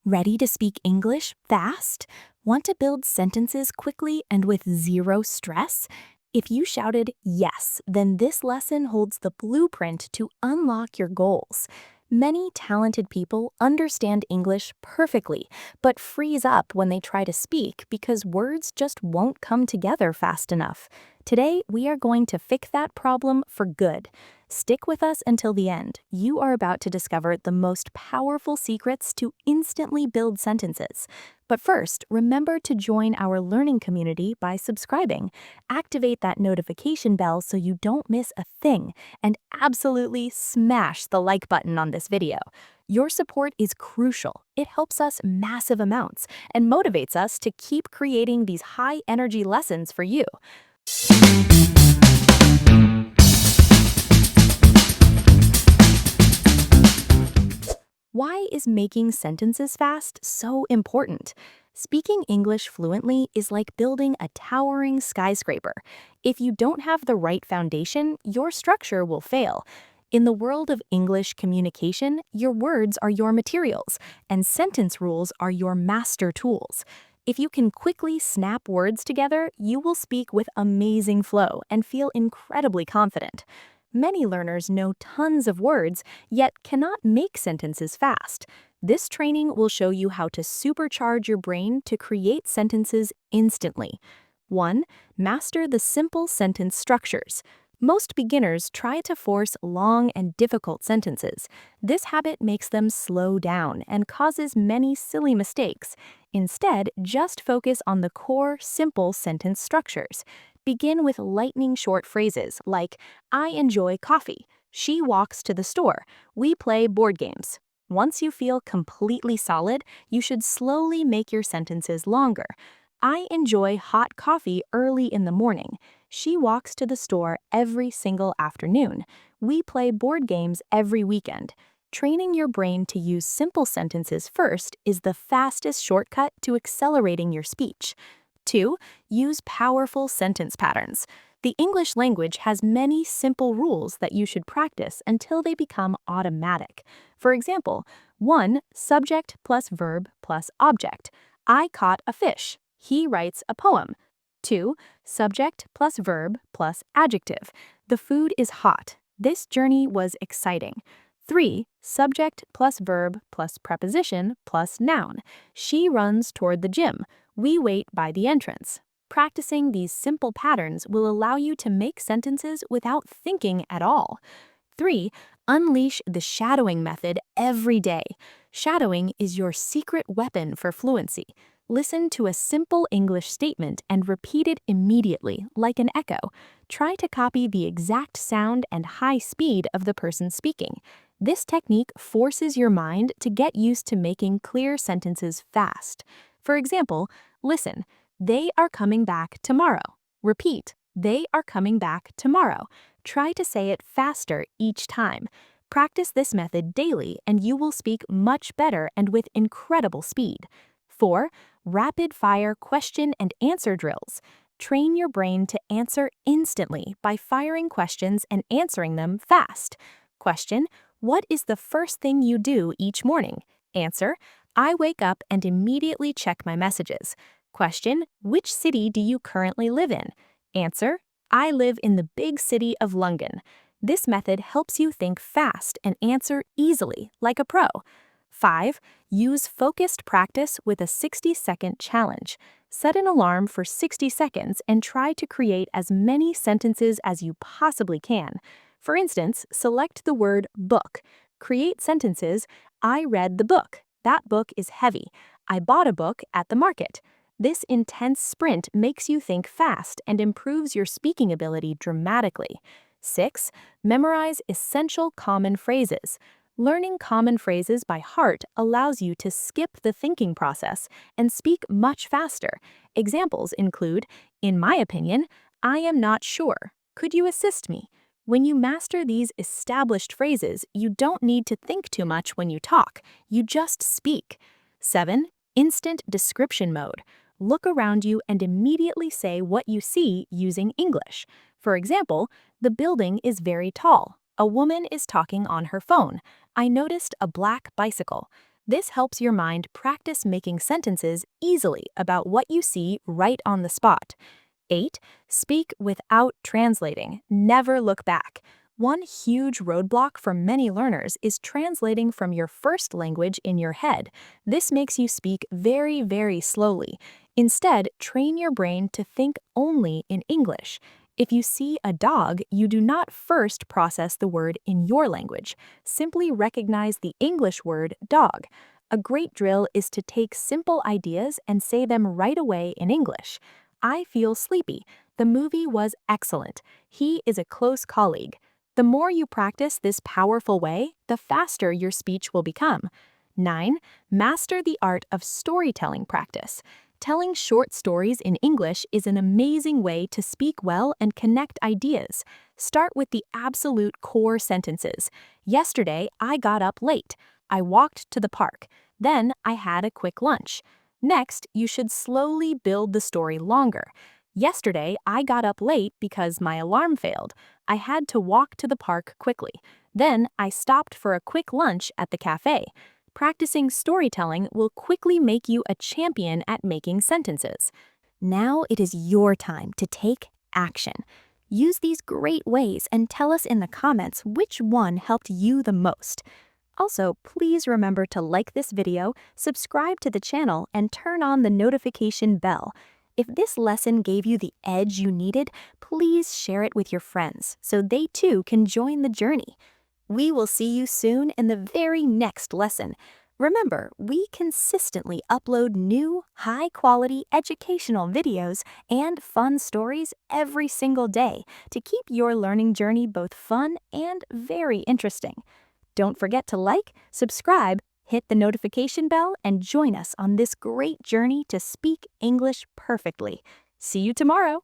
Ready to speak English fast? Want to build sentences quickly and with zero stress? If you shouted yes, then this lesson holds the blueprint to unlock your goals. Many talented people understand English perfectly, but freeze up when they try to speak because words just won't come together fast enough. Today, we are going to fix that problem for good. Stick with us until the end. You are about to discover the most powerful secrets to instantly build sentences. But first, remember to join our learning community by subscribing. Activate that notification bell so you don't miss a thing, and absolutely smash the like button on this video. Your support is crucial. It helps us massive amounts and motivates us to keep creating these high-energy lessons for you. Why is making sentences fast so important? Speaking English fluently is like building a towering skyscraper. If you don't have the right foundation, your structure will fail. In the world of English communication, your words are your materials, and sentence rules are your master tools. If you can quickly snap words together, you will speak with amazing flow and feel incredibly confident. Many learners know tons of words, yet cannot make sentences fast. This training will show you how to supercharge your brain to create sentences instantly. 1. Master the simple sentence structures. Most beginners try to force long and difficult sentences. This habit makes them slow down and causes many silly mistakes. Instead, just focus on the core, simple sentence structures. Begin with lightning short phrases like, I enjoy coffee. She walks to the store. We play board games. Once you feel completely solid, you should slowly make your sentences longer. I enjoy hot coffee early in the morning. She walks to the store every single afternoon. We play board games every weekend. Training your brain to use simple sentences first is the fastest shortcut to accelerating your speech. 2. Use powerful sentence patterns. The English language has many simple rules that you should practice until they become automatic. For example, 1. Subject plus verb plus object. I caught a fish. He writes a poem. 2. Subject plus verb plus adjective. The food is hot. This journey was exciting. 3. Subject plus verb plus preposition plus noun. She runs toward the gym. We wait by the entrance. Practicing these simple patterns will allow you to make sentences without thinking at all. 3. Unleash the shadowing method every day. Shadowing is your secret weapon for fluency. Listen to a simple English statement and repeat it immediately, like an echo. Try to copy the exact sound and high speed of the person speaking. This technique forces your mind to get used to making clear sentences fast. For example, listen, they are coming back tomorrow. Repeat, they are coming back tomorrow. Try to say it faster each time. Practice this method daily and you will speak much better and with incredible speed. 4. Rapid-fire question and answer drills. Train your brain to answer instantly by firing questions and answering them fast. Question, what is the first thing you do each morning? Answer, I wake up and immediately check my messages. Question, which city do you currently live in? Answer, I live in the big city of London. This method helps you think fast and answer easily, like a pro. 5. Use focused practice with a 60-second challenge. Set an alarm for 60 seconds and try to create as many sentences as you possibly can. For instance, select the word book. Create sentences, I read the book. That book is heavy. I bought a book at the market. This intense sprint makes you think fast and improves your speaking ability dramatically. 6. Memorize essential common phrases. Learning common phrases by heart allows you to skip the thinking process and speak much faster. Examples include, in my opinion, I am not sure. Could you assist me? When you master these established phrases, you don't need to think too much when you talk. You just speak. 7. Instant description mode. Look around you and immediately say what you see using English. For example, the building is very tall. A woman is talking on her phone. I noticed a black bicycle. This helps your mind practice making sentences easily about what you see right on the spot. 8. Speak without translating. Never look back. One huge roadblock for many learners is translating from your first language in your head. This makes you speak very, very slowly. Instead, train your brain to think only in English. If you see a dog, you do not first process the word in your language. Simply recognize the English word dog. A great drill is to take simple ideas and say them right away in English. I feel sleepy. The movie was excellent. He is a close colleague. The more you practice this powerful way, the faster your speech will become. 9. Master the art of storytelling practice. Telling short stories in English is an amazing way to speak well and connect ideas. Start with the absolute core sentences. Yesterday, I got up late. I walked to the park. Then I had a quick lunch. Next, you should slowly build the story longer. Yesterday, I got up late because my alarm failed. I had to walk to the park quickly. Then I stopped for a quick lunch at the cafe. Practicing storytelling will quickly make you a champion at making sentences. Now it is your time to take action. Use these great ways and tell us in the comments which one helped you the most. Also, please remember to like this video, subscribe to the channel, and turn on the notification bell. If this lesson gave you the edge you needed, please share it with your friends so they too can join the journey. We will see you soon in the very next lesson. Remember, we consistently upload new, high-quality educational videos and fun stories every single day to keep your learning journey both fun and very interesting. Don't forget to like, subscribe, hit the notification bell, and join us on this great journey to speak English perfectly. See you tomorrow!